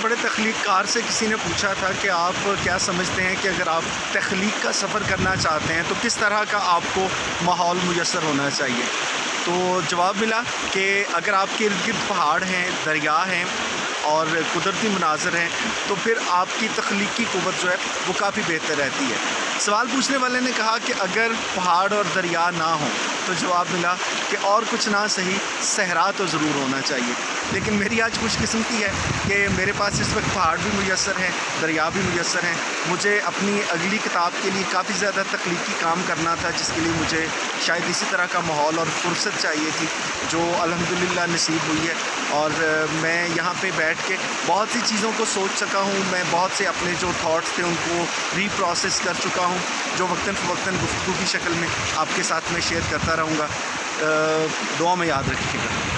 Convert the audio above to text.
बड़े तख्लीक़कार से किसी ने पूछा था कि आप क्या समझते हैं कि अगर आप तख्लीक़ का सफ़र करना चाहते हैं तो किस तरह का आपको माहौल मुयस्सर होना चाहिए। तो जवाब मिला कि अगर आपके इर्द-गिर्द पहाड़ हैं, दरिया हैं और कुदरती मनाज़र हैं तो फिर आपकी तख्लीक़ी क़ुव्वत जो है वो काफ़ी बेहतर रहती है। सवाल पूछने वाले ने कहा कि अगर पहाड़ और दरिया ना हों तो जवाब मिला कि और कुछ ना सही सहरा तो ज़रूर होना चाहिए। लेकिन मेरी आज खुशकिस्मती है कि मेरे पास इस वक्त पहाड़ भी मुयस्सर हैं, दरिया भी मुयस्सर हैं। मुझे अपनी अगली किताब के लिए काफ़ी ज़्यादा तख्लीक़ी काम करना था, जिसके लिए मुझे शायद इसी तरह का माहौल और फुर्सत चाहिए थी, जो अल्हम्दुलिल्लाह नसीब हुई है। और मैं यहाँ पे बैठ के बहुत सी चीज़ों को सोच सका हूँ। मैं बहुत से अपने जो थॉट्स थे उनको रीप्रोसेस कर चुका हूँ, जो वक्तन गुफ्तगू की शक्ल में आपके साथ में शेयर करता रहूँगा। दुआ में याद रखिएगा।